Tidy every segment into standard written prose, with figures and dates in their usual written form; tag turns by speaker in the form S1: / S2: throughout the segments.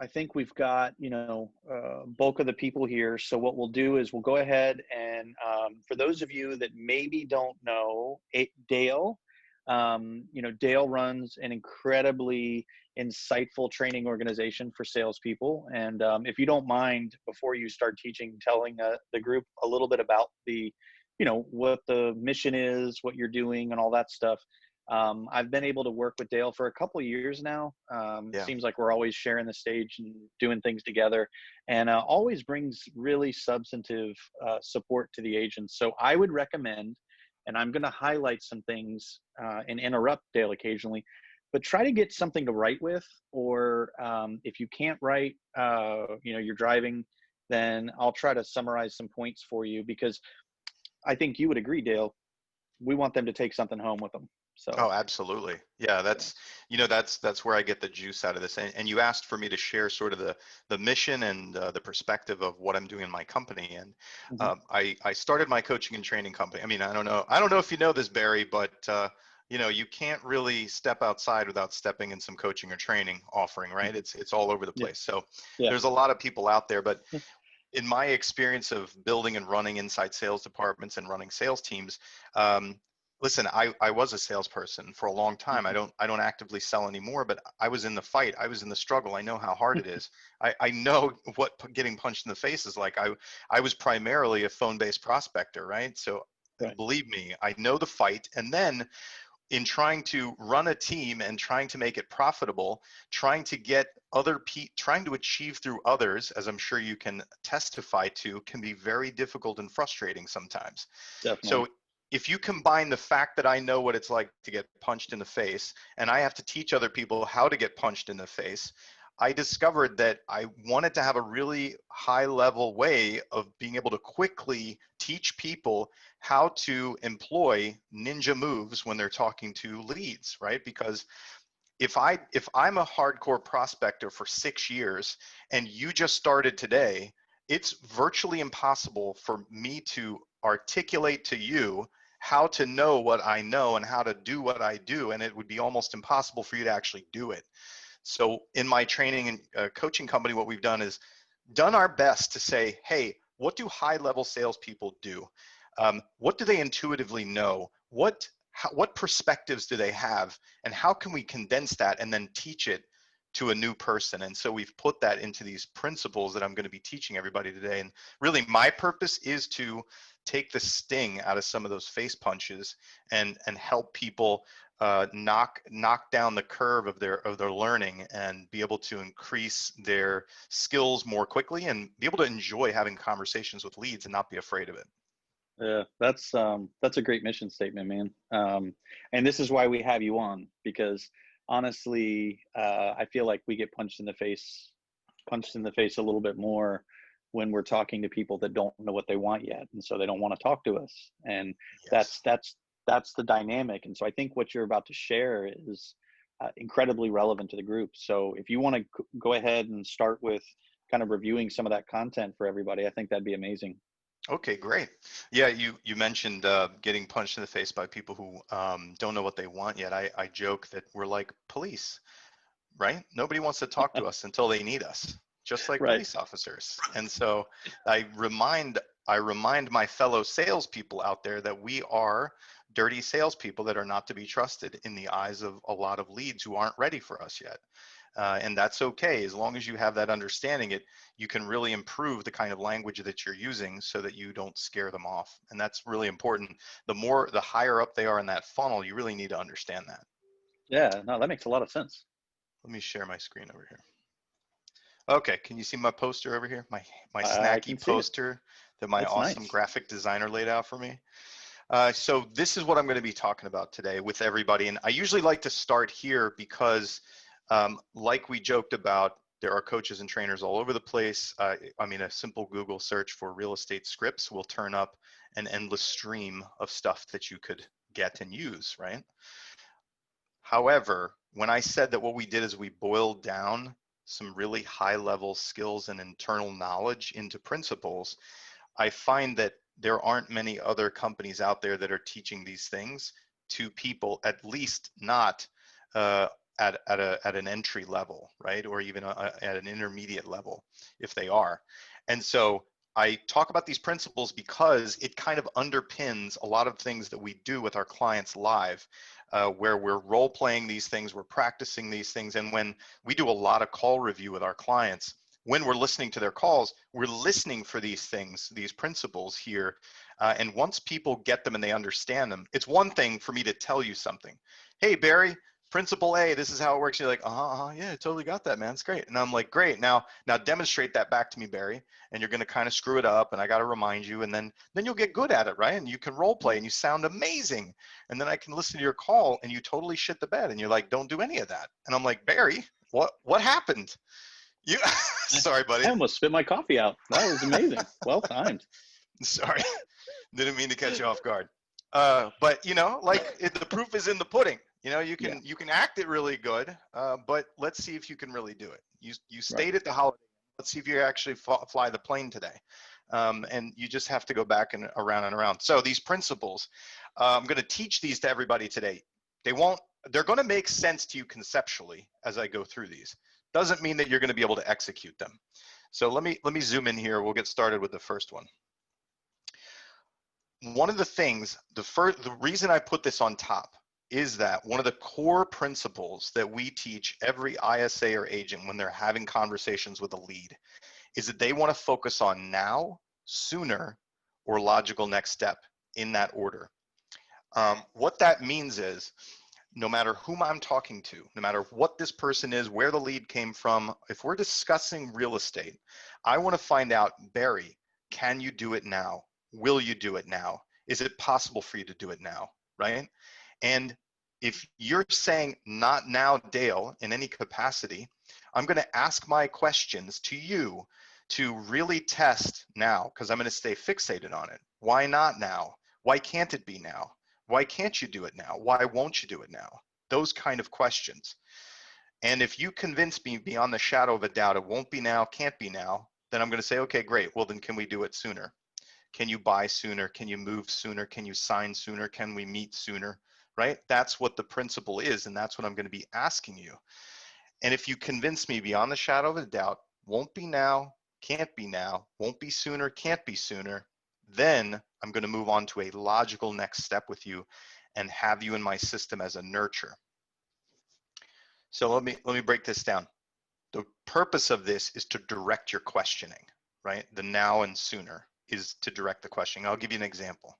S1: I think we've got, bulk of the people here. So what we'll do is we'll go ahead and for those of you that maybe don't know, Dale, Dale runs an incredibly insightful training organization for salespeople. And if you don't mind, before you start teaching, telling the group a little bit about what the mission is, what you're doing, and all that stuff. I've been able to work with Dale for a couple of years now.
S2: Yeah.
S1: Seems like we're always sharing the stage and doing things together, and always brings really substantive support to the agents. So I would recommend, and I'm going to highlight some things and interrupt Dale occasionally, but try to get something to write with, or if you can't write, you're driving, then I'll try to summarize some points for you, because I think you would agree, Dale, we want them to take something home with them. So.
S2: Oh, absolutely. Yeah, that's where I get the juice out of this. And you asked for me to share sort of the mission and the perspective of what I'm doing in my company. And I started my coaching and training company. I mean, I don't know if you know this, Barry, but you can't really step outside without stepping in some coaching or training offering, right? It's all over the place. So there's a lot of people out there, but in my experience of building and running inside sales departments and running sales teams, listen, I was a salesperson for a long time. I don't actively sell anymore, but I was in the fight. I was in the struggle. I know how hard it is. I know what getting punched in the face is like. I was primarily a phone-based prospector, right? So believe me, I know the fight. And then in trying to run a team and trying to make it profitable, trying to get trying to achieve through others, as I'm sure you can testify to, can be very difficult and frustrating sometimes.
S1: Definitely.
S2: So if you combine the fact that I know what it's like to get punched in the face, and I have to teach other people how to get punched in the face, I discovered that I wanted to have a really high level way of being able to quickly teach people how to employ ninja moves when they're talking to leads, right? Because if I'm a hardcore prospector for 6 years and you just started today, it's virtually impossible for me to articulate to you how to know what I know and how to do what I do, and it would be almost impossible for you to actually do it. So in my training and coaching company, what we've done is done our best to say, hey, what do high-level salespeople do? What do they intuitively know? What perspectives do they have? And how can we condense that and then teach it to a new person? And so we've put that into these principles that I'm going to be teaching everybody today. And really my purpose is to take the sting out of some of those face punches and help people knock down the curve of their learning and be able to increase their skills more quickly and be able to enjoy having conversations with leads and not be afraid of it.
S1: Yeah, that's a great mission statement, man. And this is why we have you on, because honestly, I feel like we get punched in the face a little bit more when we're talking to people that don't know what they want yet, and so they don't want to talk to us. And
S2: yes.
S1: that's the dynamic. And so I think what you're about to share is incredibly relevant to the group. So if you want to go ahead and start with kind of reviewing some of that content for everybody, I think that'd be amazing.
S2: Okay, great. Yeah, you mentioned getting punched in the face by people who don't know what they want yet. I joke that we're like police, right? Nobody wants to talk to us until they need us, just like police officers. And so I remind my fellow salespeople out there that we are dirty salespeople that are not to be trusted in the eyes of a lot of leads who aren't ready for us yet. And that's okay. As long as you have that understanding, you can really improve the kind of language that you're using so that you don't scare them off. And that's really important. The higher up they are in that funnel, you really need to understand that.
S1: Yeah, no, that makes a lot of sense.
S2: Let me share my screen over here. Okay, can you see my poster over here? My snacky poster that my awesome graphic designer laid out for me. So this is what I'm going to be talking about today with everybody. And I usually like to start here because like we joked about, there are coaches and trainers all over the place. I mean, a simple Google search for real estate scripts will turn up an endless stream of stuff that you could get and use, right? However, when I said that what we did is we boiled down some really high level skills and internal knowledge into principles, I find that there aren't many other companies out there that are teaching these things to people, at least not at an entry level, right? Or even at an intermediate level, if they are. And so I talk about these principles because it kind of underpins a lot of things that we do with our clients live, where we're role playing these things, we're practicing these things. And when we do a lot of call review with our clients, when we're listening to their calls, we're listening for these things, these principles here. And once people get them and they understand them, it's one thing for me to tell you something. Hey, Barry, principle A, this is how it works. You're like, yeah, I totally got that, man. It's great. And I'm like, great. Now demonstrate that back to me, Barry. And you're going to kind of screw it up, and I got to remind you, and then you'll get good at it, right? And you can role play, and you sound amazing. And then I can listen to your call, and you totally shit the bed, and you're like, don't do any of that. And I'm like, Barry, what happened? You, sorry, buddy.
S1: I almost spit my coffee out. That was amazing. Well timed.
S2: Sorry, didn't mean to catch you off guard. But you know, like the proof is in the pudding. You know, you can act it really good, but let's see if you can really do it. You stayed at the holiday. Let's see if you actually fly the plane today. And you just have to go back and around. So these principles, I'm going to teach these to everybody today. They're going to make sense to you conceptually as I go through these. Doesn't mean that you're going to be able to execute them. So let me zoom in here. We'll get started with the first one. One of the things, the reason I put this on top is that one of the core principles that we teach every ISA or agent when they're having conversations with a lead is that they want to focus on now, sooner, or logical next step in that order. What that means is no matter whom I'm talking to, no matter what this person is, where the lead came from, if we're discussing real estate, I want to find out, Barry, can you do it now? Will you do it now? Is it possible for you to do it now, right? And if you're saying not now, Dale, in any capacity, I'm going to ask my questions to you to really test now, because I'm going to stay fixated on it. Why not now? Why can't it be now? Why can't you do it now? Why won't you do it now? Those kind of questions. And if you convince me beyond the shadow of a doubt it won't be now, can't be now, then I'm going to say, okay, great. Well, then can we do it sooner? Can you buy sooner? Can you move sooner? Can you sign sooner? Can we meet sooner? Right? That's what the principle is, and that's what I'm going to be asking you. And if you convince me beyond the shadow of a doubt, won't be now, can't be now, won't be sooner, can't be sooner, then I'm going to move on to a logical next step with you and have you in my system as a nurture. So let me break this down. The purpose of this is to direct your questioning, right? The now and sooner is to direct the questioning. I'll give you an example.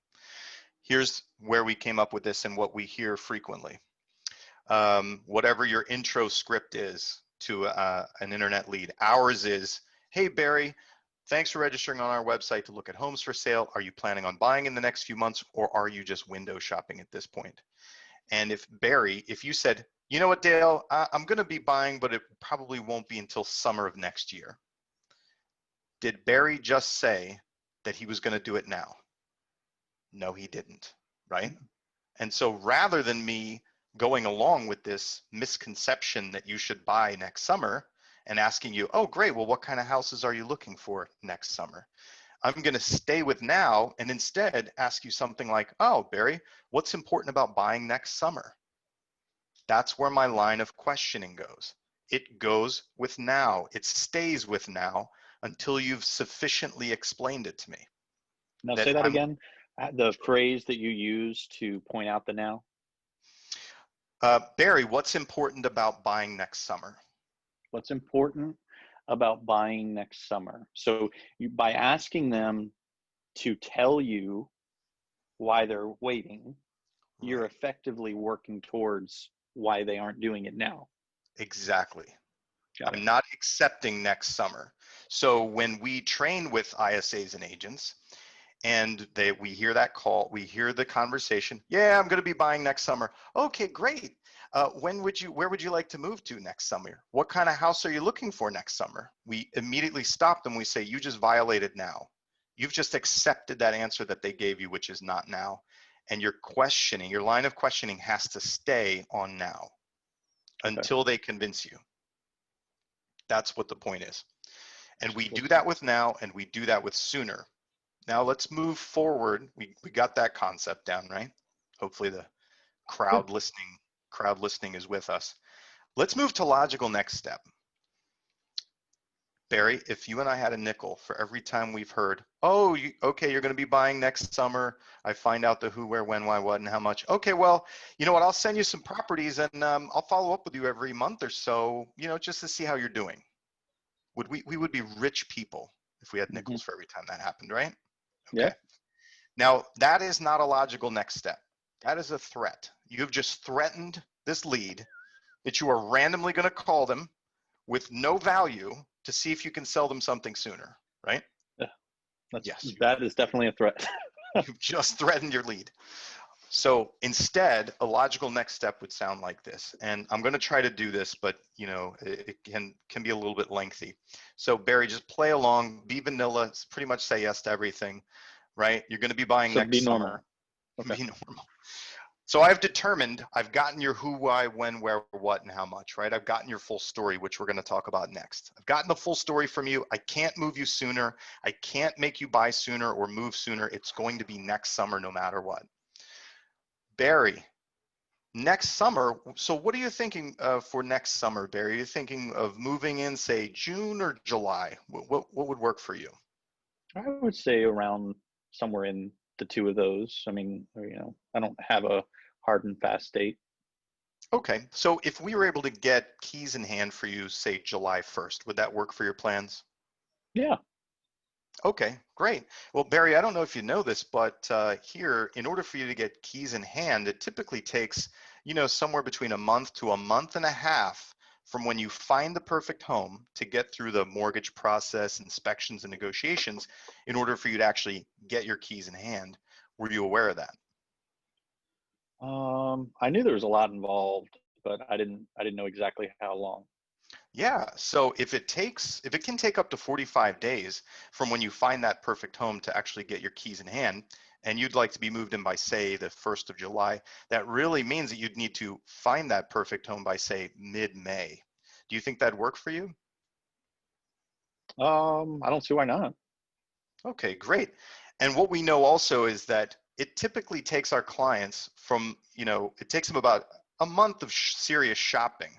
S2: Here's where we came up with this and what we hear frequently. Whatever your intro script is to an internet lead, ours is, hey, Barry, thanks for registering on our website to look at homes for sale. Are you planning on buying in the next few months, or are you just window shopping at this point? And if Barry, if you said, you know what, Dale, I'm going to be buying, but it probably won't be until summer of next year. Did Barry just say that he was going to do it now? No, he didn't, right? And so rather than me going along with this misconception that you should buy next summer and asking you, oh, great, well, what kind of houses are you looking for next summer? I'm going to stay with now and instead ask you something like, oh, Barry, what's important about buying next summer? That's where my line of questioning goes. It goes with now. It stays with now until you've sufficiently explained it to me.
S1: Now say that again, the phrase that you use to point out the now.
S2: Barry, what's important about buying next summer?
S1: What's important about buying next summer? So by asking them to tell you why they're waiting, you're effectively working towards why they aren't doing it now.
S2: Exactly. I'm not accepting next summer. So when we train with ISAs and agents and we hear that call, we hear the conversation, yeah, I'm going to be buying next summer. Okay, great. Where would you like to move to next summer? What kind of house are you looking for next summer? We immediately stop them. We say, you just violated now. You've just accepted that answer that they gave you, which is not now. And your line of questioning has to stay on now until they convince you. That's what the point is. And we do that with now, and we do that with sooner. Now let's move forward. We got that concept down, right? Hopefully the crowd listening is with us. Let's move to logical next step. Barry, if you and I had a nickel for every time we've heard, oh, okay, you're going to be buying next summer. I find out the who, where, when, why, what, and how much. Okay, well, you know what? I'll send you some properties and I'll follow up with you every month or so, just to see how you're doing. We would be rich people if we had nickels for every time that happened, right? Okay.
S1: Yeah.
S2: Now, that is not a logical next step. That is a threat. You have just threatened this lead that you are randomly going to call them with no value to see if you can sell them something sooner, right?
S1: Yeah.
S2: Yes.
S1: That is definitely a threat.
S2: You've just threatened your lead. So instead, a logical next step would sound like this. And I'm going to try to do this, but it can be a little bit lengthy. So Barry, just play along, be vanilla, pretty much say yes to everything, right? You're going to be buying
S1: So
S2: next
S1: be
S2: summer.
S1: normal. Okay.
S2: Be normal. So I've determined, I've gotten your who, why, when, where, what, and how much, right? I've gotten your full story, which we're going to talk about next. I've gotten the full story from you. I can't move you sooner. I can't make you buy sooner or move sooner. It's going to be next summer no matter what. Barry, next summer, so what are you thinking for next summer, Barry? Are you thinking of moving in, say, June or July? What would work for you?
S1: I would say around somewhere in the two of those. I mean, I don't have a hard and fast date.
S2: Okay, so if we were able to get keys in hand for you, say July 1st, would that work for your plans?
S1: Yeah.
S2: Okay, great. Well, Barry, I don't know if you know this, but here, in order for you to get keys in hand, it typically takes, somewhere between a month to a month and a half from when you find the perfect home to get through the mortgage process, inspections, and negotiations in order for you to actually get your keys in hand. Were you aware of that?
S1: I knew there was a lot involved, but I didn't know exactly how long.
S2: Yeah, so if it can take up to 45 days from when you find that perfect home to actually get your keys in hand, and you'd like to be moved in by, say, the 1st of July, that really means that you'd need to find that perfect home by, say, mid-May. Do you think that'd work for you?
S1: I don't see why not.
S2: Okay, great. And what we know also is that it typically takes our clients it takes them about a month of serious shopping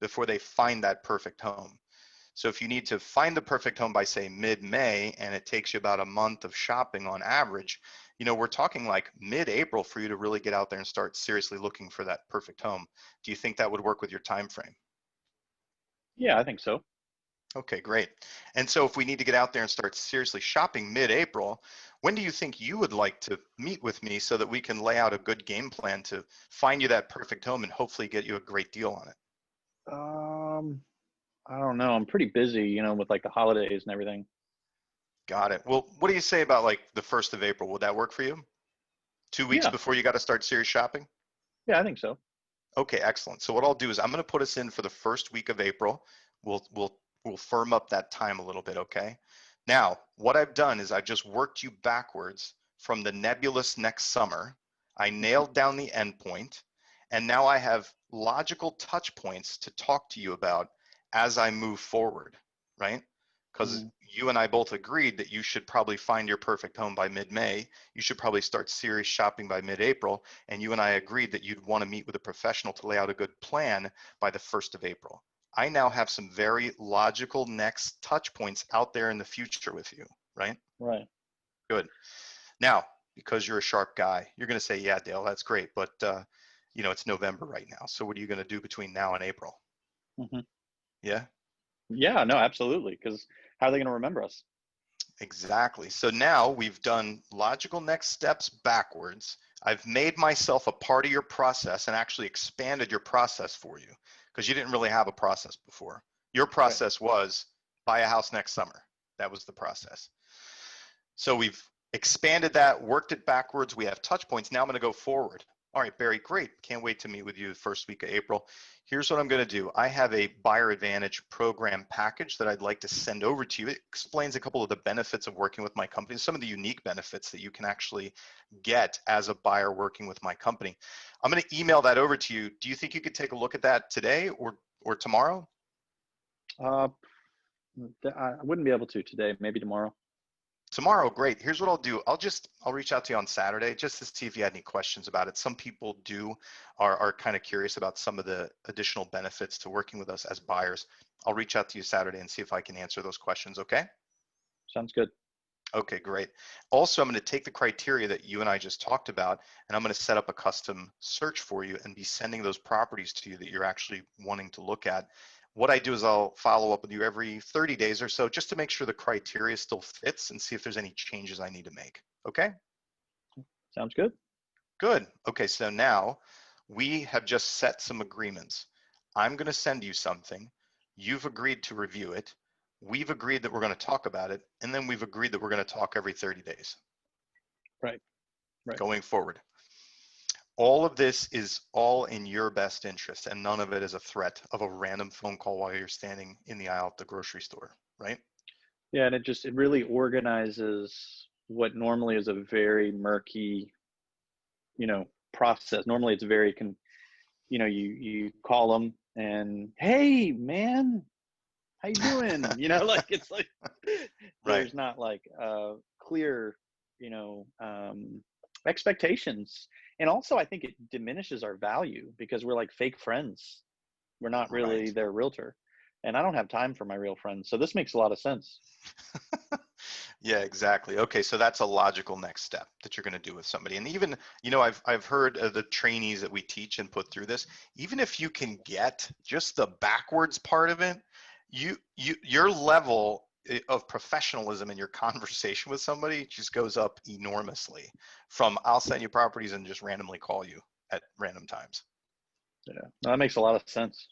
S2: before they find that perfect home. So if you need to find the perfect home by, say, mid-May, and it takes you about a month of shopping on average, we're talking like mid-April for you to really get out there and start seriously looking for that perfect home. Do you think that would work with your time frame?
S1: Yeah, I think so.
S2: Okay, great. And so if we need to get out there and start seriously shopping mid-April, when do you think you would like to meet with me so that we can lay out a good game plan to find you that perfect home and hopefully get you a great deal on it?
S1: I don't know. I'm pretty busy, with like the holidays and everything.
S2: Got it. Well, what do you say about like the 1st of April? Would that work for you? 2 weeks
S1: Yeah.
S2: before you got to start serious shopping?
S1: Yeah, I think so.
S2: Okay, excellent. So what I'll do is I'm going to put us in for the first week of April. We'll firm up that time a little bit, okay? Now, what I've done is I've just worked you backwards from the nebulous next summer. I nailed down the endpoint, and now I have logical touch points to talk to you about as I move forward, right? Because you and I both agreed that you should probably find your perfect home by mid-May. You should probably start serious shopping by mid-April. And you and I agreed that you'd want to meet with a professional to lay out a good plan by the 1st of April. I now have some very logical next touch points out there in the future with you, right?
S1: Right.
S2: Good. Now, because you're a sharp guy, you're going to say, yeah, Dale, that's great. But, it's November right now. So what are you going to do between now and April?
S1: Mm-hmm.
S2: Yeah?
S1: Yeah, no, absolutely. Because how are they going to remember us?
S2: Exactly. So now we've done logical next steps backwards. I've made myself a part of your process and actually expanded your process for you because you didn't really have a process before. Your process was buy a house next summer. That was the process. So we've expanded that, worked it backwards. We have touch points. Now I'm going to go forward. All right, Barry, great. Can't wait to meet with you the first week of April. Here's what I'm going to do. I have a Buyer Advantage program package that I'd like to send over to you. It explains a couple of the benefits of working with my company, some of the unique benefits that you can actually get as a buyer working with my company. I'm going to email that over to you. Do you think you could take a look at that today or tomorrow?
S1: I wouldn't be able to today, maybe tomorrow.
S2: Tomorrow, great. Here's what I'll do. I'll reach out to you on Saturday just to see if you had any questions about it. Some people are kind of curious about some of the additional benefits to working with us as buyers. I'll reach out to you Saturday and see if I can answer those questions, okay?
S1: Sounds good.
S2: Okay, great. Also, I'm going to take the criteria that you and I just talked about, and I'm going to set up a custom search for you and be sending those properties to you that you're actually wanting to look at. What I do is I'll follow up with you every 30 days or so just to make sure the criteria still fits and see if there's any changes I need to make. Okay?
S1: Sounds good.
S2: Good. Okay, so now we have just set some agreements. I'm going to send you something. You've agreed to review it. We've agreed that we're going to talk about it, and then we've agreed that we're going to talk every 30 days.
S1: Right.
S2: Going forward. All of this is all in your best interest, and none of it is a threat of a random phone call while you're standing in the aisle at the grocery store, right?
S1: Yeah, and it really organizes what normally is a very murky, process. Normally it's very you call them and, hey man, how you doing? Like it's like there's
S2: Right.
S1: not like clear, expectations. And also I think it diminishes our value because we're like fake friends. We're not really
S2: Right.
S1: their realtor. And I don't have time for my real friends. So this makes a lot of sense.
S2: Yeah, exactly. Okay, so that's a logical next step that you're going to do with somebody. And even, I've heard the trainees that we teach and put through this, even if you can get just the backwards part of it, your level of professionalism in your conversation with somebody just goes up enormously from I'll send you properties and just randomly call you at random times.
S1: Yeah, that makes a lot of sense.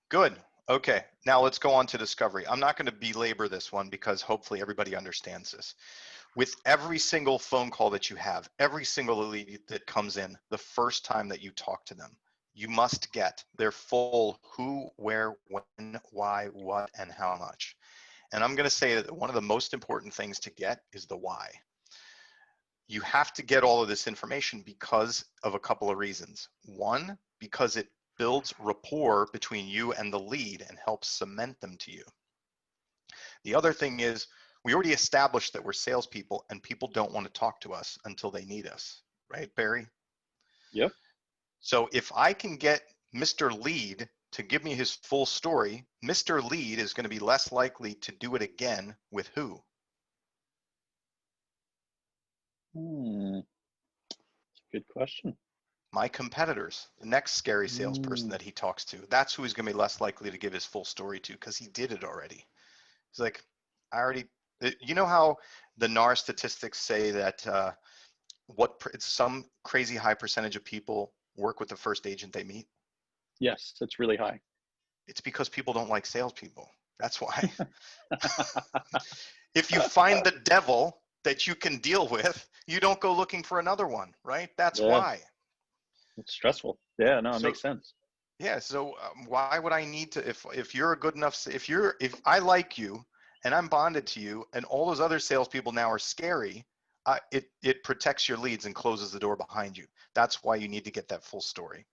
S2: Good. Okay, now let's go on to discovery. I'm not going to belabor this one because hopefully everybody understands this. With every single phone call that you have, every single lead that comes in, the first time that you talk to them, you must get their full who, where, when, why, what, and how much. And I'm going to say that one of the most important things to get is the why. You have to get all of this information because of a couple of reasons. One, because it builds rapport between you and the lead and helps cement them to you. The other thing is we already established that we're salespeople and people don't want to talk to us until they need us, right, Barry?
S1: Yep.
S2: So if I can get Mr. Lead to give me his full story, Mr. Lead is going to be less likely to do it again with who?
S1: Good question.
S2: My competitors, the next scary salesperson that he talks to. That's who he's going to be less likely to give his full story to because he did it already. He's like, you know how the NAR statistics say that some crazy high percentage of people work with the first agent they meet?
S1: Yes, it's really high.
S2: It's because people don't like salespeople. That's why. If you find the devil that you can deal with, you don't go looking for another one, right? That's why.
S1: It's stressful. Yeah, no, it
S2: So
S1: makes sense.
S2: yeah, so why would I need to, if you're a good enough, if I like you and I'm bonded to you and all those other salespeople now are scary, it protects your leads and closes the door behind you. That's why you need to get that full story.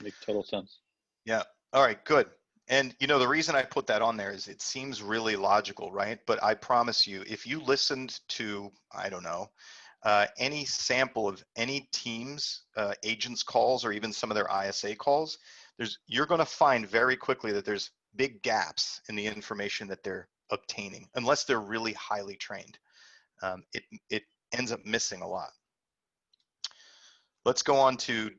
S1: Makes total sense.
S2: Yeah. All right, good. And the reason I put that on there is it seems really logical, right? But I promise you, if you listened to, I don't know, any sample of any team's agents calls or even some of their ISA calls, you're going to find very quickly that there's big gaps in the information that they're obtaining, unless they're really highly trained. It ends up missing a lot. Let's go on to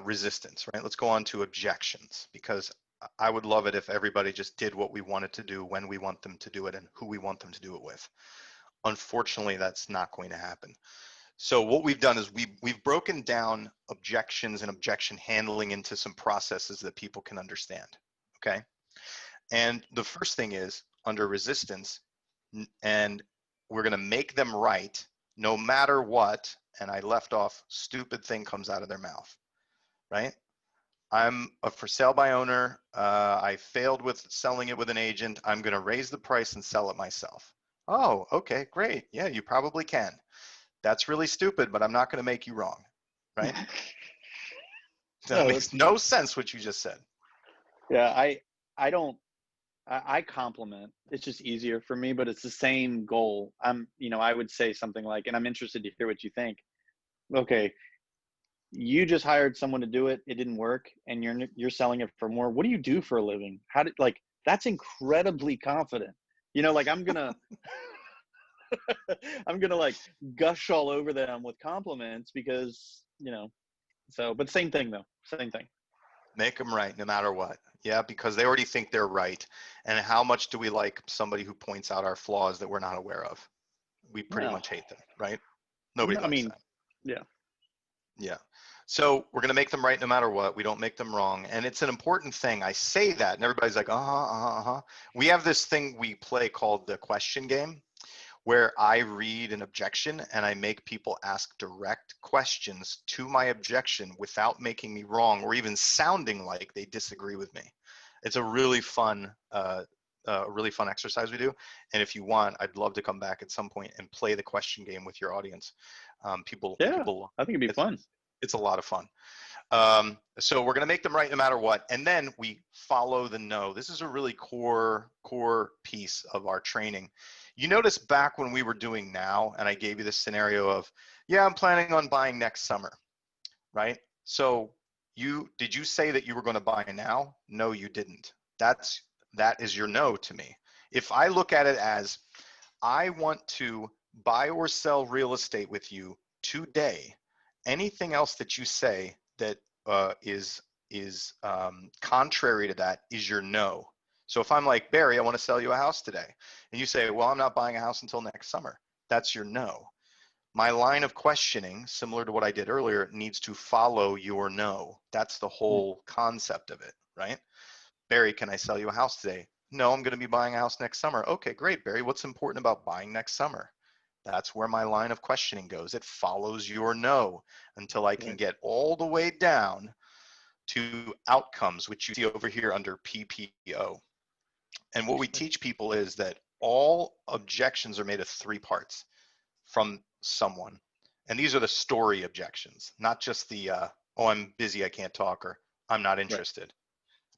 S2: resistance, right? Let's go on to objections, because I would love it if everybody just did what we wanted to do when we want them to do it and who we want them to do it with. Unfortunately, that's not going to happen. So what we've done is we've broken down objections and objection handling into some processes that people can understand, okay? And the first thing is under resistance, and we're gonna make them right no matter what, and I left off stupid thing comes out of their mouth, right? I'm a for sale by owner. I failed with selling it with an agent. I'm going to raise the price and sell it myself. Oh, okay, great. Yeah, you probably can. That's really stupid, but I'm not going to make you wrong, right? That makes no sense what you just said.
S1: Yeah, I don't I compliment. It's just easier for me, but it's the same goal. I would say something like, and I'm interested to hear what you think. Okay, you just hired someone to do it. It didn't work, and you're selling it for more. What do you do for a living? That's incredibly confident. Like I'm gonna like gush all over them with compliments because So, but same thing though. Same thing.
S2: Make them right no matter what. Yeah, because they already think they're right. And how much do we like somebody who points out our flaws that we're not aware of? We pretty
S1: No,
S2: much hate them, right? Nobody
S1: I
S2: likes
S1: mean,
S2: that.
S1: yeah,
S2: Yeah. So we're going to make them right no matter what. We don't make them wrong. And it's an important thing. I say that and everybody's like, uh-huh, uh-huh, uh-huh. We have this thing we play called the question game, where I read an objection and I make people ask direct questions to my objection without making me wrong or even sounding like they disagree with me. It's a really fun exercise we do. And if you want, I'd love to come back at some point and play the question game with your audience.
S1: yeah. I think it'd be fun.
S2: It's a lot of fun. So we're going to make them right no matter what. And then we follow the no. This is a really core piece of our training. You notice back when we were doing now, and I gave you this scenario of, yeah, I'm planning on buying next summer, right? So did you say that you were going to buy now? No, you didn't. That is your no to me. If I look at it as, I want to buy or sell real estate with you today, anything else that you say that is contrary to that is your no. So if I'm like, Barry, I want to sell you a house today, and you say, well, I'm not buying a house until next summer, that's your no. My line of questioning, similar to what I did earlier, needs to follow your no. That's the whole concept of it, right? Barry, can I sell you a house today? No, I'm going to be buying a house next summer. Okay, great, Barry. What's important about buying next summer? That's where my line of questioning goes. It follows your no until I can get all the way down to outcomes, which you see over here under PPO. And what we teach people is that all objections are made of 3 parts from someone. And these are the story objections, not just the, oh, I'm busy, I can't talk, or I'm not interested. Right.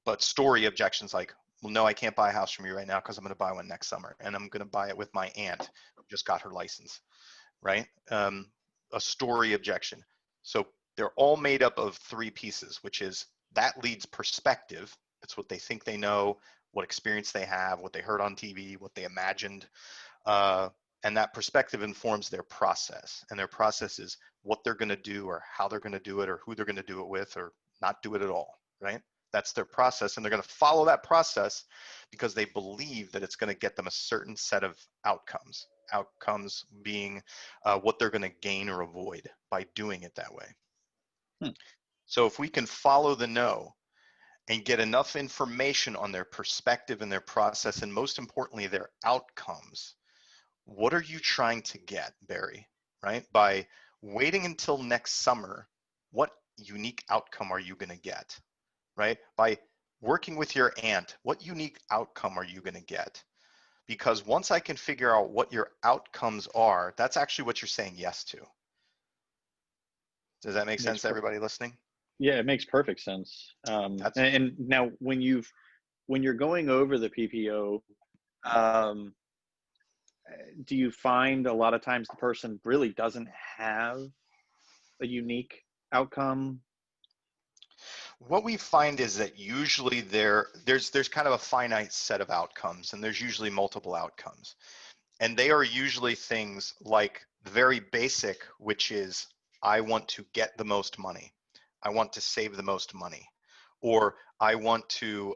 S2: But story objections like, well, no, I can't buy a house from you right now because I'm going to buy one next summer. And I'm going to buy it with my aunt who just got her license, right? A story objection. So they're all made up of 3 pieces, which is that leads perspective. It's what they think they know, what experience they have, what they heard on TV, what they imagined. And that perspective informs their process. And their process is what they're going to do or how they're going to do it or who they're going to do it with or not do it at all, right? That's their process. And they're going to follow that process because they believe that it's going to get them a certain set of outcomes. Outcomes being what they're going to gain or avoid by doing it that way. So if we can follow the no and get enough information on their perspective and their process, and most importantly, their outcomes, what are you trying to get, Barry, right? By waiting until next summer, what unique outcome are you going to get, right? By working with your aunt, what unique outcome are you going to get? Because once I can figure out what your outcomes are, that's actually what you're saying yes to. Does that make sense to everybody listening?
S1: Yeah, it makes perfect sense. And now when you're going over the PPO, do you find a lot of times the person really doesn't have a unique outcome?
S2: What we find is that usually there's kind of a finite set of outcomes, and there's usually multiple outcomes. And they are usually things like the very basic, which is, I want to get the most money. I want to save the most money. Or I want to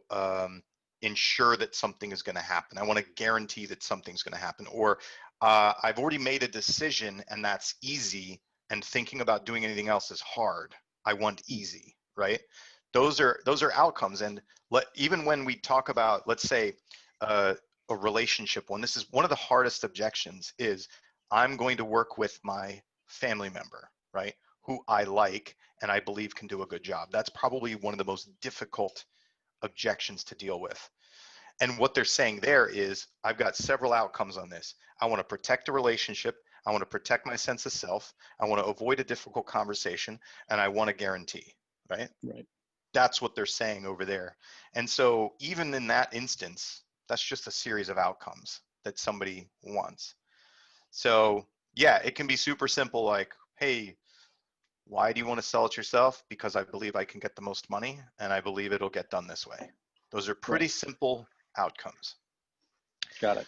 S2: ensure that something is going to happen. I want to guarantee that something's going to happen. Or I've already made a decision and that's easy, and thinking about doing anything else is hard. I want easy, right? Those are outcomes. And even when we talk about, let's say, a relationship one, this is one of the hardest objections is, I'm going to work with my family member, right? Who I like and I believe can do a good job. That's probably one of the most difficult objections to deal with. And what they're saying there is, I've got several outcomes on this. I want to protect a relationship. I want to protect my sense of self. I want to avoid a difficult conversation, and I want a guarantee, right?
S1: Right.
S2: That's what they're saying over there. And so even in that instance, That's just a series of outcomes that somebody wants. So yeah, it can be super simple, like, hey, why do you want to sell it yourself? Because I believe I can get the most money, and I believe it'll get done this way. Those are pretty
S1: Right.
S2: simple outcomes.
S1: Got it.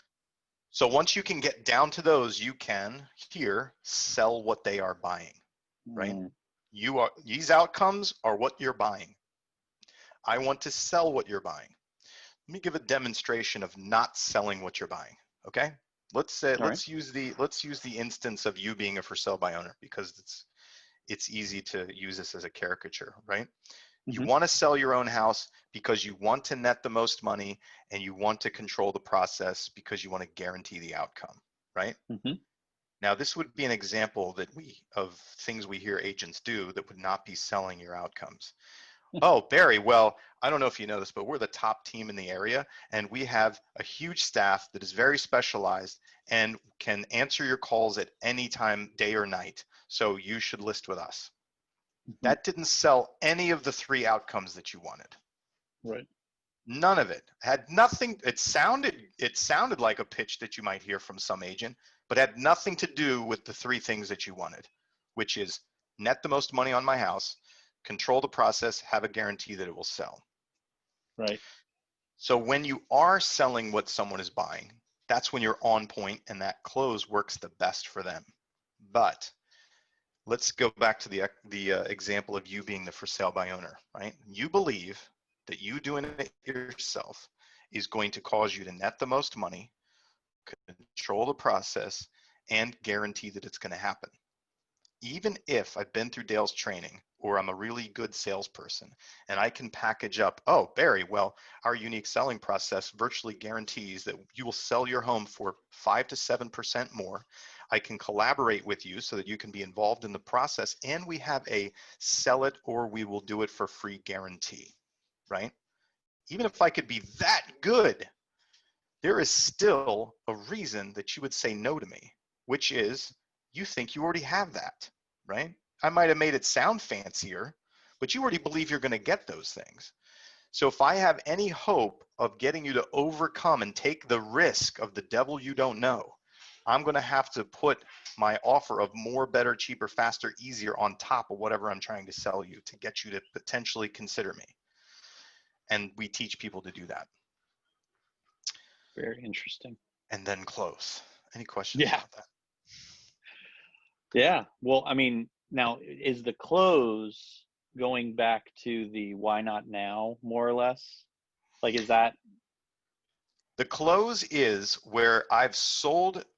S2: So once you can get down to those, you can here sell what they are buying, right?
S1: Mm,
S2: These outcomes are what you're buying. I want to sell what you're buying. Let me give a demonstration of not selling what you're buying. Okay. Let's say,
S1: all right.
S2: let's use the instance of you being a for sale by owner, because it's easy to use this as a caricature, right? You
S1: Mm-hmm.
S2: want to sell your own house because you want to net the most money, and you want to control the process because you want to guarantee the outcome, right?
S1: Mm-hmm.
S2: Now, this would be an example of things we hear agents do that would not be selling your outcomes. Oh, Barry, well, I don't know if you know this, but we're the top team in the area, and we have a huge staff that is very specialized and can answer your calls at any time, day or night. So you should list with us.
S1: Mm-hmm.
S2: That didn't sell any of the 3 outcomes that you wanted.
S1: Right.
S2: None of it. Had nothing. It sounded like a pitch that you might hear from some agent, but had nothing to do with the 3 things that you wanted, which is net the most money on my house, control the process, have a guarantee that it will sell.
S1: Right.
S2: So when you are selling what someone is buying, that's when you're on point and that close works the best for them. But let's go back to the example of you being the for sale by owner, right? You believe that you doing it yourself is going to cause you to net the most money, control the process, and guarantee that it's going to happen. Even if I've been through Dale's training, or I'm a really good salesperson and I can package up, oh, Barry, well, our unique selling process virtually guarantees that you will sell your home for 5 to 7% more. I can collaborate with you so that you can be involved in the process, and we have a sell it or we will do it for free guarantee, right? Even if I could be that good, there is still a reason that you would say no to me, which is you think you already have that, right? I might have made it sound fancier, but you already believe you're going to get those things. So if I have any hope of getting you to overcome and take the risk of the devil you don't know, I'm going to have to put my offer of more, better, cheaper, faster, easier on top of whatever I'm trying to sell you to get you to potentially consider me. And we teach people to do that.
S1: Very interesting.
S2: And then close. Any questions
S1: Yeah.
S2: about that?
S1: Yeah. Well, I mean, now is the close going back to the why not now, more or less? Like, is that
S2: The close is where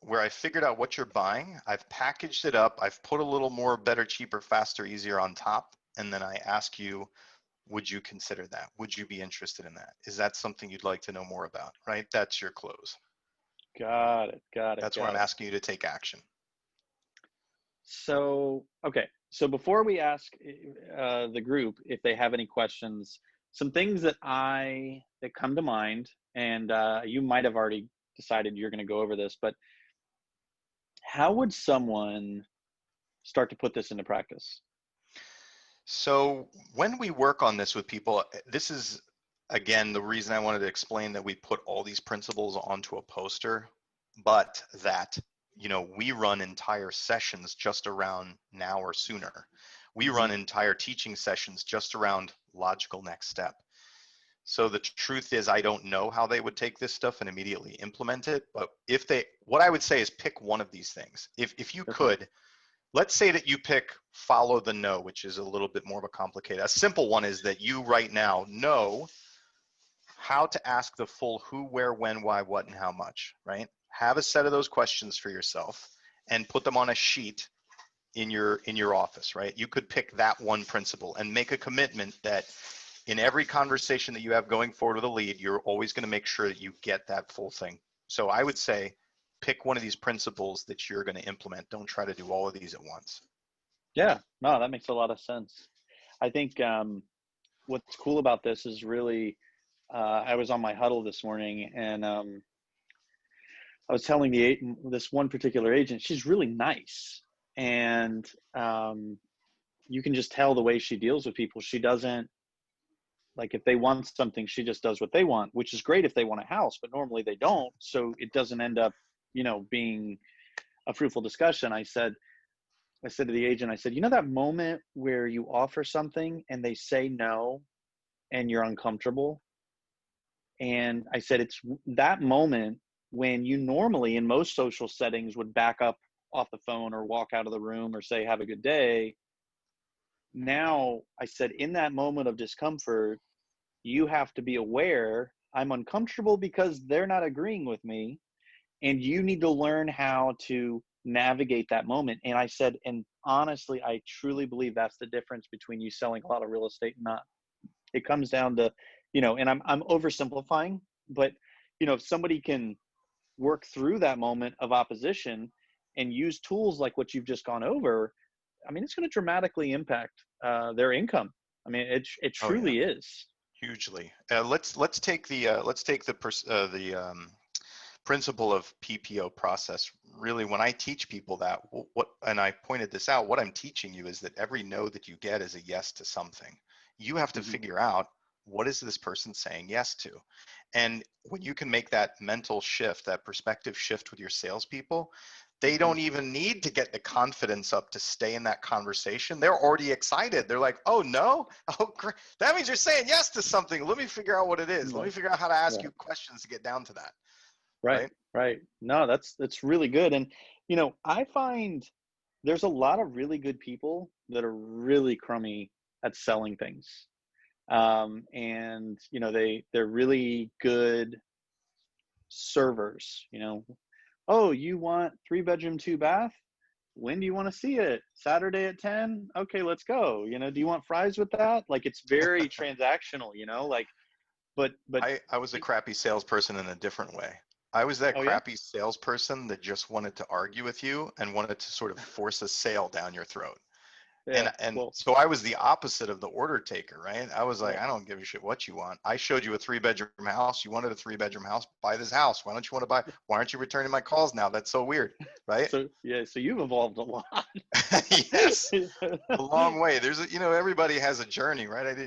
S2: where I figured out what you're buying, I've packaged it up, I've put a little more, better, cheaper, faster, easier on top, and then I ask you, would you consider that? Would you be interested in that? Is that something you'd like to know more about, right? That's your close.
S1: got it? Got it.
S2: That's where I'm
S1: Got it.
S2: asking you to take action.
S1: So, okay. So before we ask the group if they have any questions, some things that come to mind, and you might have already decided you're going to go over this, but how would someone start to put this into practice?
S2: So when we work on this with people, this is, again, the reason I wanted to explain that we put all these principles onto a poster, but that, we run entire sessions just around now or sooner. We
S1: Mm-hmm.
S2: run entire teaching sessions just around logical next step. So the truth is, I don't know how they would take this stuff and immediately implement it, but what I would say is pick one of these things. If you
S1: Okay.
S2: could, let's say that you pick follow the no, which is a little bit more of a simple one is that you right now know how to ask the full who, where, when, why, what, and how much, right? Have a set of those questions for yourself and put them on a sheet in your office, right? You could pick that one principle and make a commitment that in every conversation that you have going forward with a lead, you're always going to make sure that you get that full thing. So I would say pick one of these principles that you're going to implement. Don't try to do all of these at once.
S1: Yeah, no, that makes a lot of sense. I think what's cool about this is really, I was on my huddle this morning, and I was telling this one particular agent, she's really nice, and you can just tell the way she deals with people. She doesn't Like if they want something, she just does what they want, which is great if they want a house, but normally they don't. So it doesn't end up, being a fruitful discussion. I said to the agent, I said, that moment where you offer something and they say no and you're uncomfortable. And I said, it's that moment when you normally in most social settings would back up off the phone or walk out of the room or say, have a good day. Now, I said, in that moment of discomfort, you have to be aware I'm uncomfortable because they're not agreeing with me. And you need to learn how to navigate that moment. And I said, and honestly, I truly believe that's the difference between you selling a lot of real estate and not. It comes down to, and I'm oversimplifying, but if somebody can work through that moment of opposition and use tools like what you've just gone over, I mean, it's going to dramatically impact their income. I mean, it
S2: Oh yeah,
S1: truly is.
S2: hugely. Let's take the principle of PPO process. Really, when I teach people that, and I pointed this out, what I'm teaching you is that every no that you get is a yes to something. You have to
S1: Mm-hmm.
S2: figure out, what is this person saying yes to? And when you can make that mental shift, that perspective shift with your salespeople, they
S1: Mm-hmm.
S2: don't even need to get the confidence up to stay in that conversation. They're already excited. They're like, oh no, oh great. That means you're saying yes to something. Let me figure out what it is. Let me
S1: Right.
S2: figure out how to ask
S1: Right.
S2: you questions to get down to that.
S1: Right.
S2: Right?
S1: Right. No, that's really good. And I find there's a lot of really good people that are really crummy at selling things. And they're really good servers. Oh, you want 3 bedroom, 2 bath? When do you want to see it? Saturday at 10? Okay, let's go. Do you want fries with that? Like it's very transactional, like, but
S2: I was a crappy salesperson in a different way. I was that
S1: oh yeah.
S2: crappy salesperson that just wanted to argue with you and wanted to sort of force a sale down your throat.
S1: Yeah.
S2: And
S1: Well,
S2: so I was the opposite of the order taker, right? I was like,
S1: yeah.
S2: I don't give a shit what you want. I showed you a 3 bedroom house. You wanted a 3 bedroom house. Buy this house. Why don't you want to buy? Why aren't you returning my calls now? That's so weird, right?
S1: So yeah, so you've evolved a lot.
S2: Yes, a long way. Everybody has a journey, right?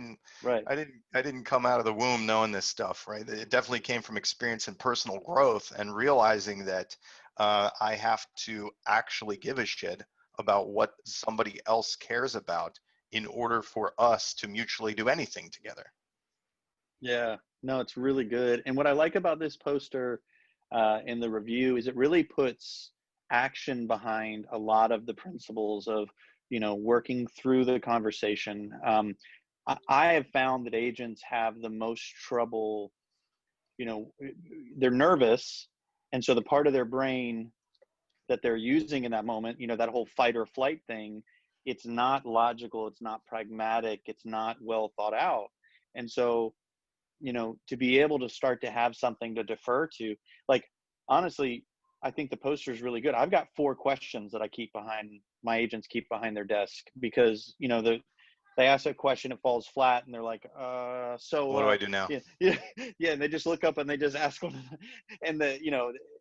S1: Right.
S2: I didn't come out of the womb knowing this stuff, right? It definitely came from experience and personal growth and realizing that I have to actually give a shit about what somebody else cares about in order for us to mutually do anything together.
S1: Yeah. No, it's really good. And what I like about this poster in the review is it really puts action behind a lot of the principles of, working through the conversation. I have found that agents have the most trouble, they're nervous. And so the part of their brain that they're using in that moment, that whole fight or flight thing, it's not logical, it's not pragmatic, it's not well thought out. And so, to be able to start to have something to defer to, like, honestly, I think the poster is really good. I've got 4 questions that I keep behind, my agents keep behind their desk because, they ask a question, it falls flat, and they're like,
S2: What do I do now?
S1: yeah, yeah, yeah. And they just look up and they just ask one, and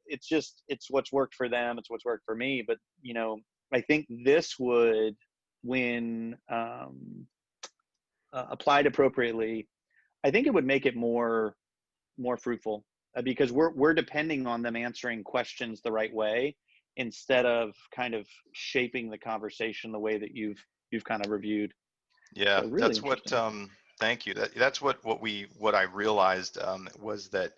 S1: it's what's worked for them, it's what's worked for me. But I think this would, when applied appropriately, I think it would make it more fruitful because we're depending on them answering questions the right way instead of kind of shaping the conversation the way that you've kind of reviewed.
S2: Yeah,
S1: So really
S2: that's what.
S1: interesting.
S2: Thank you. That's what I realized was that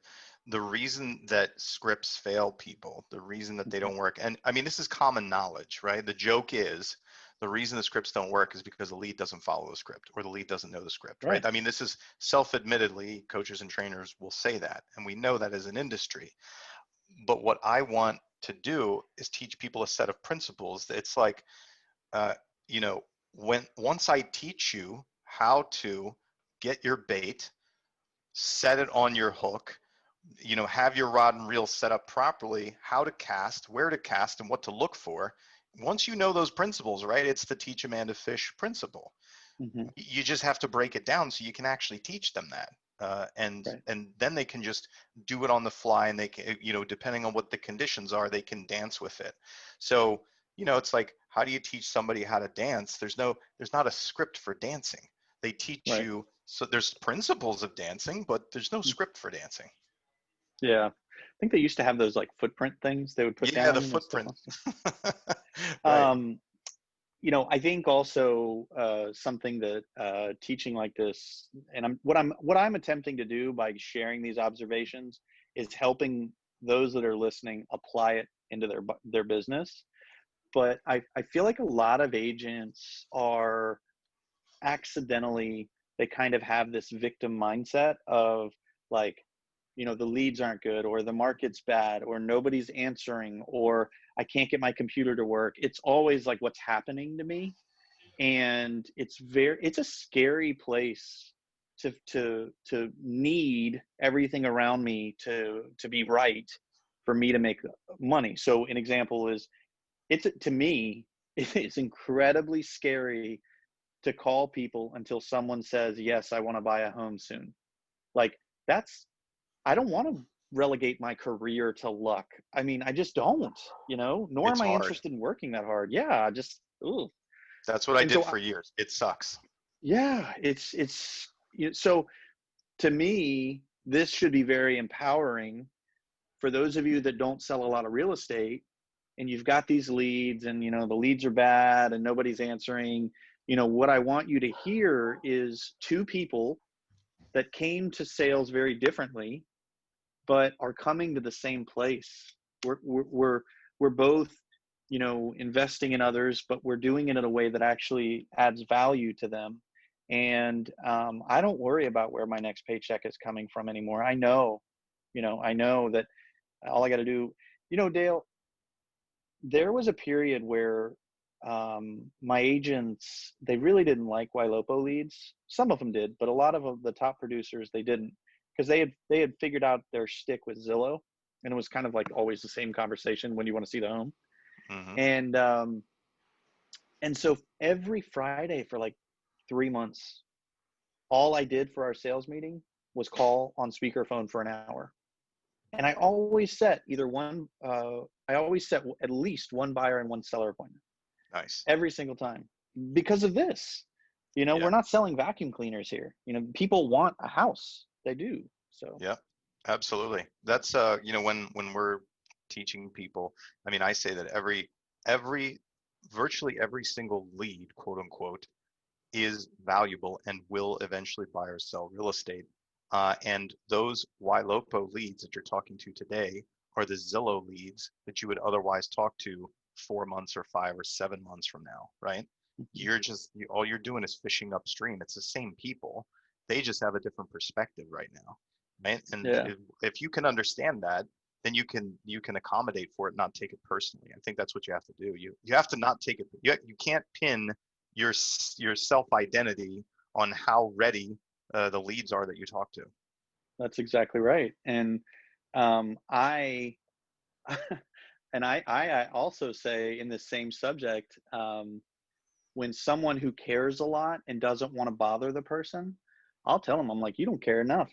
S2: the reason that scripts fail people, the reason that they
S1: Mhm.
S2: don't work, and I mean this is common knowledge, right? The joke is the reason the scripts don't work is because the lead doesn't follow the script or the lead doesn't know the script, right?
S1: Right.
S2: I mean this is self-admittedly, coaches and trainers will say that, and we know that as an industry. But what I want to do is teach people a set of principles. It's like uh, you know, once I teach you how to get your bait, set it on your hook, have your rod and reel set up properly, how to cast, where to cast, and what to look for. Once you know those principles, right? It's the teach a man to fish principle.
S1: Hmm.
S2: You just have to break it down so you can actually teach them that.
S1: Right.
S2: And then they can just do it on the fly, and they can, depending on what the conditions are, they can dance with it. So, it's like, how do you teach somebody how to dance? There's not a script for dancing. They teach
S1: Right.
S2: you So there's principles of dancing, but there's no script for dancing.
S1: Yeah. I think they used to have those like footprint things they would put
S2: Yeah, the
S1: down and stuff.
S2: footprint. Right.
S1: Um, I think also something that teaching like this, and what I'm attempting to do by sharing these observations is helping those that are listening apply it into their business. But I feel like a lot of agents are accidentally, they kind of have this victim mindset of like, the leads aren't good, or the market's bad, or nobody's answering, or I can't get my computer to work. It's always like what's happening to me. And it's a scary place to need everything around me to be right for me to make money. So an example is, to me, it's incredibly scary to call people until someone says, yes, I want to buy a home soon. Like, I don't want to relegate my career to luck. I mean, I just don't, nor
S2: It's
S1: am I
S2: hard.
S1: interested in working that hard. Yeah, just, ooh.
S2: That's what I
S1: And
S2: did
S1: so,
S2: for years. It sucks.
S1: yeah, so to me, this should be very empowering for those of you that don't sell a lot of real estate, and you've got these leads, and the leads are bad and nobody's answering. What I want you to hear is two people that came to sales very differently, but are coming to the same place. We're both, investing in others, but we're doing it in a way that actually adds value to them. And I don't worry about where my next paycheck is coming from anymore. I know that all I got to do, Dale, there was a period where my agents, they really didn't like Ylopo leads. Some of them did, but a lot of the top producers, they didn't, because they had figured out their stick with Zillow, and it was kind of like always the same conversation when you want to see the home.
S2: Hmm.
S1: And so every Friday for like 3 months, all I did for our sales meeting was call on speakerphone for an hour. And I always set I always set at least one buyer and one seller appointment
S2: Nice.
S1: every single time, because of this.
S2: Yeah.
S1: We're not selling vacuum cleaners here. People want a house. They do. So
S2: Yeah. Absolutely. That's when we're teaching people, I mean, I say that every virtually every single lead, quote unquote, is valuable and will eventually buy or sell real estate. And those Ylopo leads that you're talking to today are the Zillow leads that you would otherwise talk to 4 months or 5 or 7 months from now, right? All you're doing is fishing upstream. It's the same people. They just have a different perspective right now, right? And
S1: yeah,
S2: if you can understand that, then you can accommodate for it, not take it personally. I think that's what you have to do. You have to not take it. You can't pin your self identity on how ready the leads are that you talk to.
S1: that's exactly right. And I and I also say in the same subject, when someone who cares a lot and doesn't want to bother the person, I'll tell them, I'm like, you don't care enough,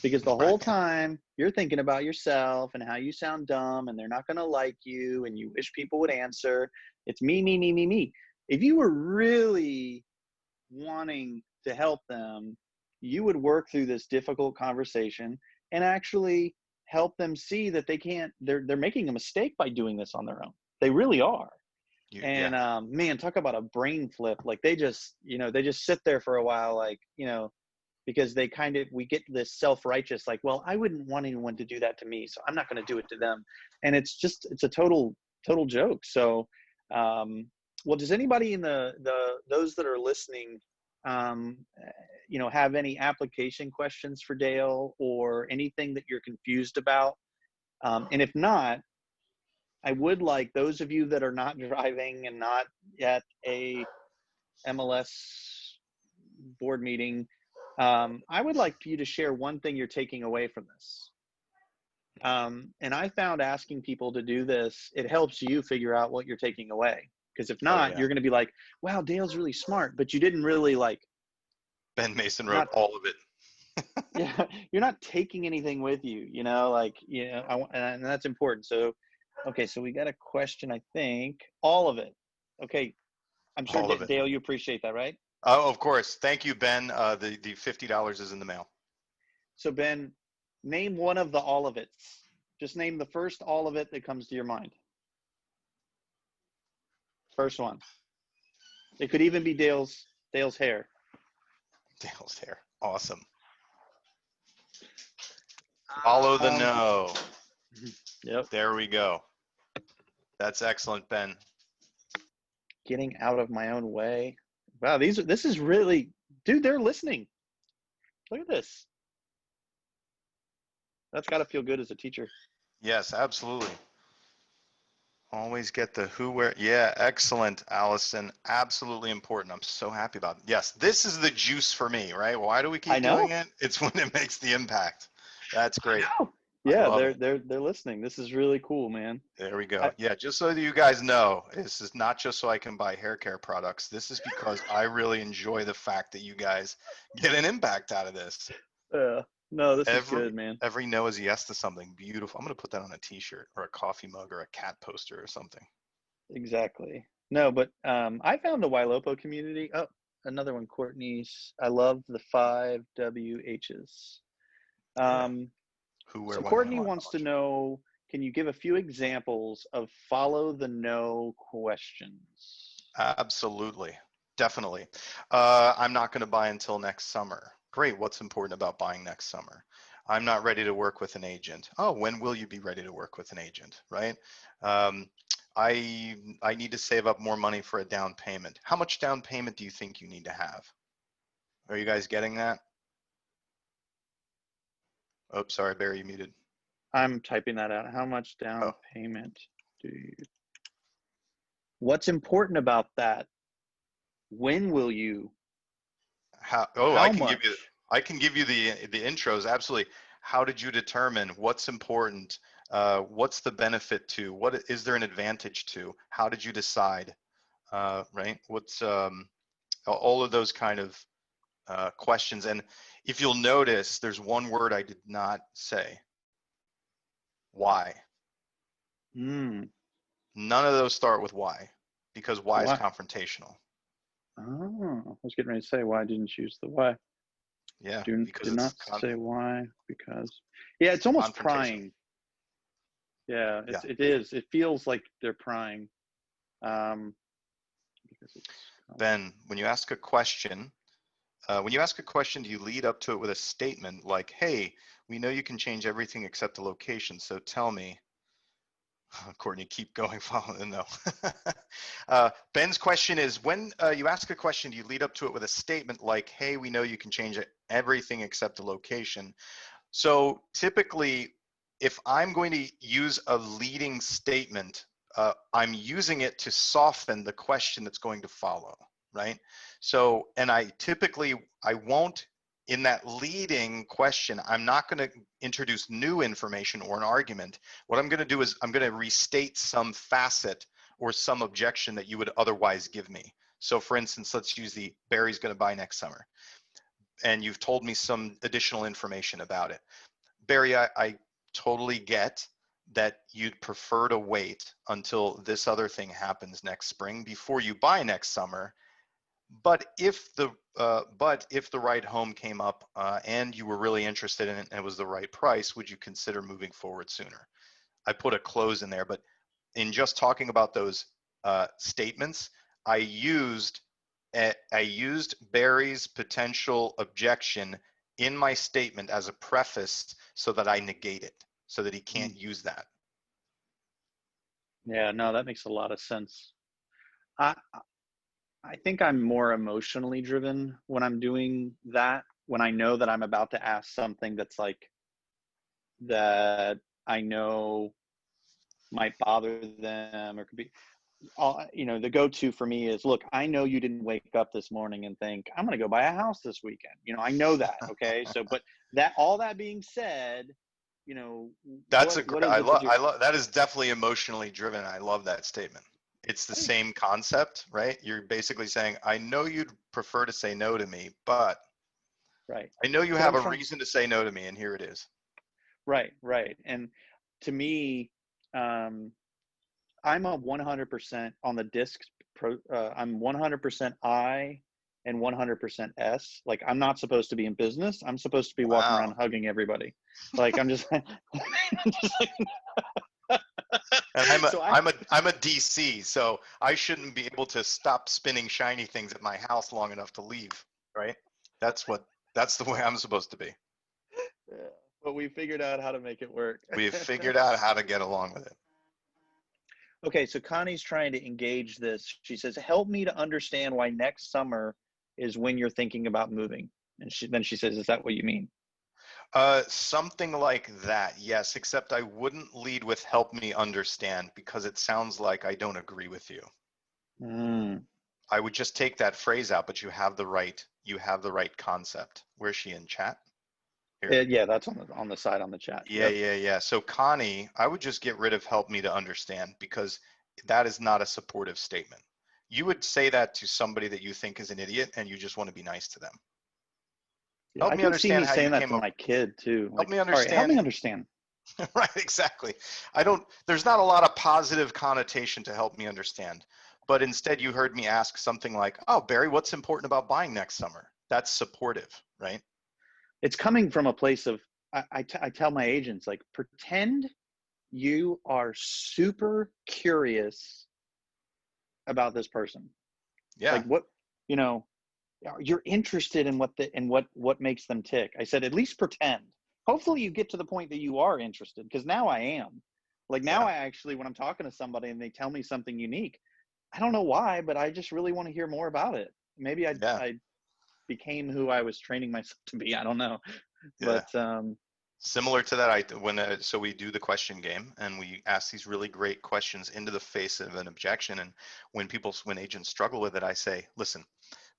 S1: because the whole
S2: Right.
S1: time you're thinking about yourself and how you sound dumb and they're not going to like you and you wish people would answer. It's me, me, me, me, me. If you were really wanting to help them, you would work through this difficult conversation and actually help them see that they're making a mistake by doing this on their own. They really are.
S2: Yeah.
S1: And man, talk about a brain flip. Like they just sit there for a while, like, because we get this self-righteous, like, well, I wouldn't want anyone to do that to me, so I'm not going to do it to them. And it's a total joke. So well, does anybody in those that are listening um, have any application questions for Dale, or anything that you're confused about? And if not, I would like those of you that are not driving and not at a MLS board meeting, I would like for you to share one thing you're taking away from this. And I found asking people to do this, it helps you figure out what you're taking away. Because if
S2: Oh
S1: not,
S2: yeah.
S1: you're going to be like, wow, Dale's really smart, but you didn't really like,
S2: Ben Mason
S1: you're
S2: wrote
S1: not,
S2: all of it.
S1: yeah, you're not taking anything with you, like, and that's important. So, okay, so we got a question, I think, all of it. Okay, I'm sure
S2: All of it.
S1: Dale, you appreciate that, right?
S2: Oh, of course. Thank you, Ben. The $50 is in the mail.
S1: So Ben, name one of the all of it's. Just name the first all of it that comes to your mind. First one. It could even be Dale's hair.
S2: Dale's hair. Awesome. Follow the no.
S1: Yep.
S2: There we go. That's excellent, Ben.
S1: Getting out of my own way. Wow, this is really, dude, they're listening. Look at this. That's got to feel good as a teacher.
S2: Yes, absolutely. Always get the who, where. Yeah, excellent, Allison. Absolutely important. I'm so happy about it. Yes, this is the juice for me, right? Why do we keep doing it? It's when it makes the impact. That's great.
S1: Yeah, they're listening. This is really cool, man.
S2: There we go. Yeah, just so that you guys know, this is not just so I can buy hair care products. This is because I really enjoy the fact that you guys get an impact out of this.
S1: No, this is good, man.
S2: Every no is yes to something beautiful. I'm going to put that on a t-shirt or a coffee mug or a cat poster or something.
S1: Exactly. No, but I found the Ylopo community. Oh, another one, Courtney's. I love the 5 WHs.
S2: Who, where,
S1: So
S2: when,
S1: Courtney
S2: why,
S1: wants to know, can you give a few examples of follow the no questions?
S2: Absolutely. Definitely. I'm not going to buy until next summer. Great. What's important about buying next summer? I'm not ready to work with an agent. Oh, when will you be ready to work with an agent, right? I need to save up more money for a down payment. How much down payment do you think you need to have? Are you guys getting that? Oh, sorry, Barry, you muted.
S1: I'm typing that out. How much down payment do you? What's important about that? When will you?
S2: How
S1: much?
S2: I can give you the intros. Absolutely. How did you determine what's important? What's the benefit to? What is there an advantage to? How did you decide? Right? What's all of those kind of questions. And if you'll notice, there's one word I did not say. Why? None of those start with why, because why is confrontational.
S1: Oh, I was getting ready to say, why didn't you use the why?
S2: Yeah,
S1: because do not say why, because it's almost prying. Yeah, it is. It feels like they're prying. Because
S2: Ben, when you ask a question, do you lead up to it with a statement like, hey, we know you can change everything except the location, so tell me. Courtney, keep going, following. No. Ben's question is, when you ask a question, do you lead up to it with a statement like, hey, we know you can change everything except the location? So typically, if I'm going to use a leading statement, I'm using it to soften the question that's going to follow, right? So, and I won't, in that leading question, I'm not going to introduce new information or an argument. What I'm going to do is I'm going to restate some facet or some objection that you would otherwise give me. So for instance, let's use the Barry's going to buy next summer. And you've told me some additional information about it. Barry, I totally get that you'd prefer to wait until this other thing happens next spring before you buy next summer. But if the right home came up and you were really interested in it and it was the right price, would you consider moving forward sooner? I put a close in there, but in just talking about those statements, I used Barry's potential objection in my statement as a preface so that I negate it, so that he can't use that.
S1: Yeah, no, that makes a lot of sense. I think I'm more emotionally driven when I'm doing that, when I know that I'm about to ask something that's like, that I know might bother them or could be, the go-to for me is, look, I know you didn't wake up this morning and think, I'm going to go buy a house this weekend. I know that. Okay. So, but all that being said,
S2: that's I love that is definitely emotionally driven. I love that statement. It's the same concept, right? You're basically saying, I know you'd prefer to say no to me, but I know you have a reason to say no to me, and here it is.
S1: Right. And to me, I'm a 100% on the disc. I'm 100% I, and 100% S. Like, I'm not supposed to be in business. I'm supposed to be walking around
S2: Wow.
S1: hugging everybody. Like, I'm just, just like,
S2: And
S1: so
S2: I'm a DC, so I shouldn't be able to stop spinning shiny things at my house long enough to leave, right? That's the way I'm supposed to be.
S1: yeah, but we figured out how to make it work.
S2: We have figured out how to get along with it.
S1: Okay, so Connie's trying to engage this. She says, help me to understand why next summer is when you're thinking about moving. And then she says, is that what you mean?
S2: Something like that, yes, except I wouldn't lead with help me understand because it sounds like I don't agree with you.
S1: Mm.
S2: I would just take that phrase out, but you have the right concept. Where's she in chat? Here.
S1: Yeah, that's on the side on the chat.
S2: Yeah,
S1: Yep.
S2: yeah. So Connie, I would just get rid of help me to understand because that is not a supportive statement. You would say that to somebody that you think is an idiot and you just want to be nice to them.
S1: Yeah,
S2: Help
S1: I
S2: me
S1: can see
S2: understand
S1: me
S2: how you
S1: saying that
S2: came
S1: to
S2: up.
S1: my kid too.
S2: Help
S1: Like,
S2: me
S1: all right, help me
S2: understand.
S1: understand.
S2: Right, exactly. There's not a lot of positive connotation to help me understand. But instead you heard me ask something like, oh, Barry, what's important about buying next summer? That's supportive, right?
S1: It's coming from a place of, I tell my agents, like, pretend you are super curious about this person.
S2: Yeah.
S1: Like, what, you know, you're interested in what makes them tick. I said, at least pretend. Hopefully you get to the point that you are interested, because now I am. Like, now
S2: Yeah.
S1: I actually, when I'm talking to somebody and they tell me something unique, I don't know why, but I just really want to hear more about it. Maybe
S2: Yeah.
S1: I became who I was training myself to be. I don't know.
S2: Yeah.
S1: But
S2: Similar to that, so we do the question game and we ask these really great questions into the face of an objection. And when agents struggle with it, I say, listen,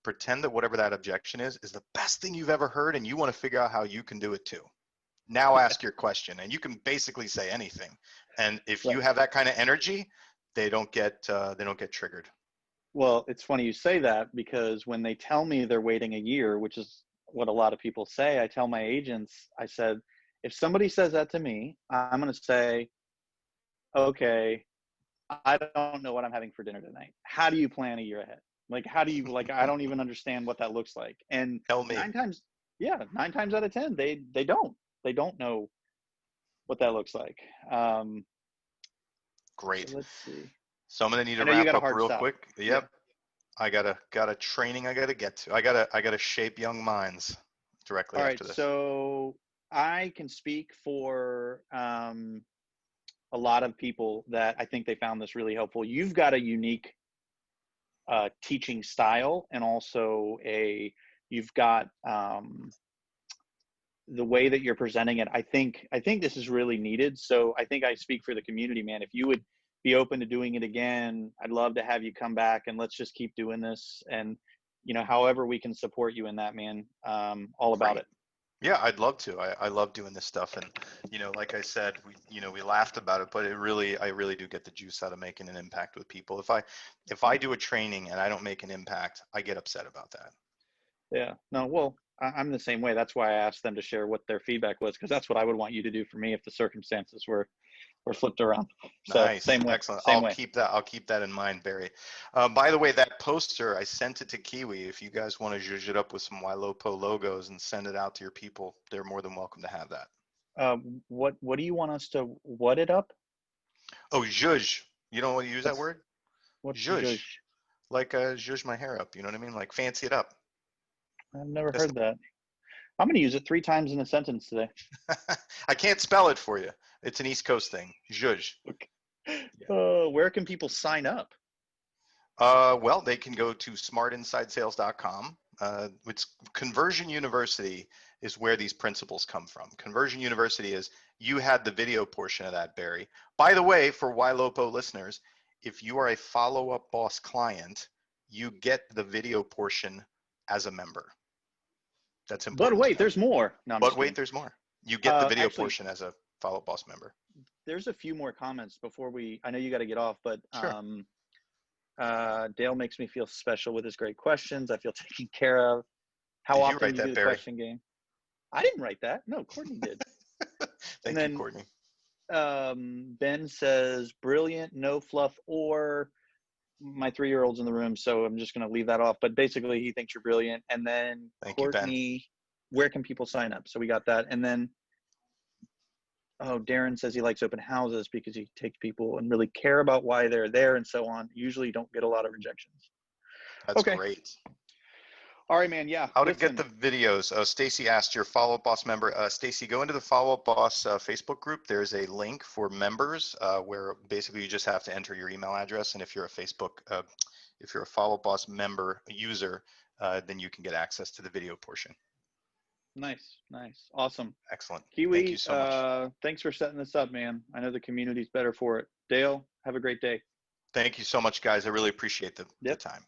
S2: pretend that whatever that objection is the best thing you've ever heard, and you want to figure out how you can do it too. Now ask your question, and you can basically say anything. And if you
S1: right.
S2: have that kind of energy, they don't get triggered.
S1: Well, it's funny you say that, because when they tell me they're waiting a year, which is what a lot of people say, I tell my agents, I said, if somebody says that to me, I'm going to say, okay, I don't know what I'm having for dinner tonight. How do you plan a year ahead? Like, how do you, like, I don't even understand what that looks like. And
S2: Tell me.
S1: nine times out of 10, they don't know what that looks like. So
S2: Great.
S1: let's see.
S2: So I'm gonna need
S1: I
S2: to
S1: know you
S2: wrap
S1: got a
S2: up
S1: hard
S2: real
S1: stop.
S2: quick. Yep. I got a training I gotta get to. I gotta shape young minds directly
S1: All right.
S2: after this.
S1: So I can speak for a lot of people that I think they found this really helpful. You've got a unique teaching style, and also you've got the way that you're presenting it. I think this is really needed. So I think I speak for the community, man. If you would be open to doing it again, I'd love to have you come back, and let's just keep doing this. And however we can support you in that, man, all about
S2: Great.
S1: it.
S2: Yeah, I'd love to. I love doing this stuff, and like I said, we laughed about it, but I really do get the juice out of making an impact with people. If I do a training and I don't make an impact, I get upset about that.
S1: Yeah. No, well, I'm the same way. That's why I asked them to share what their feedback was, because that's what I would want you to do for me if the circumstances were flipped around. So
S2: Nice,
S1: same way,
S2: excellent.
S1: same way.
S2: I'll keep that in mind, Barry. By the way, that poster I sent it to Kiwi. If you guys want to zhuzh it up with some Ylopo logos and send it out to your people, they're more than welcome to have that.
S1: What do you want us to what it up?
S2: Oh, zhuzh. You don't want to use that
S1: What's
S2: word?
S1: what's
S2: Zhuzh.
S1: zhuzh?
S2: Like zhuzh my hair up. You know what I mean? Like fancy it up.
S1: I've never
S2: That's
S1: heard that. I'm going to use it 3 times in a sentence today.
S2: I can't spell it for you. It's an East Coast thing. Zhuzh.
S1: Okay.
S2: Yeah.
S1: Where can people sign up?
S2: Well, they can go to smartinsidesales.com. It's Conversion University is where these principles come from. Conversion University is, you had the video portion of that, Barry. By the way, for Ylopo listeners, if you are a follow-up boss client, you get the video portion as a member. That's
S1: But
S2: important to
S1: wait,
S2: know.
S1: there's more. No, I'm
S2: But
S1: just
S2: wait,
S1: kidding.
S2: there's more. You get the video
S1: Actually,
S2: portion as a follow-up boss member.
S1: there's a few more comments before I know you got to get off, but
S2: Sure.
S1: Dale makes me feel special with his great questions. I feel taken care of. How
S2: Did you
S1: often
S2: write
S1: do you do
S2: that,
S1: the
S2: Barry?
S1: question game? I didn't write that. No, Courtney did. And
S2: Thank you,
S1: then
S2: Courtney.
S1: Ben says, brilliant, no fluff or my 3-year-old's in the room, so I'm just going to leave that off. But basically, he thinks you're brilliant. And then
S2: Thank you, Ben.
S1: Courtney, where can people sign up? So we got that. And then, oh, Darren says he likes open houses because he takes people and really care about why they're there and so on. Usually, don't get a lot of rejections.
S2: That's
S1: Okay.
S2: great.
S1: All right, man. Yeah.
S2: How to get the videos. Stacy asked your Follow Up Boss member. Stacy, go into the Follow Up Boss Facebook group. There's a link for members where basically you just have to enter your email address. And if you're a Facebook, if you're a Follow Up Boss member user, then you can get access to the video portion.
S1: Nice. Awesome.
S2: Excellent.
S1: Kiwi,
S2: thank you so much.
S1: Thanks for setting this up, man. I know the community's better for it. Dale, have a great day.
S2: Thank you so much, guys. I really appreciate the time.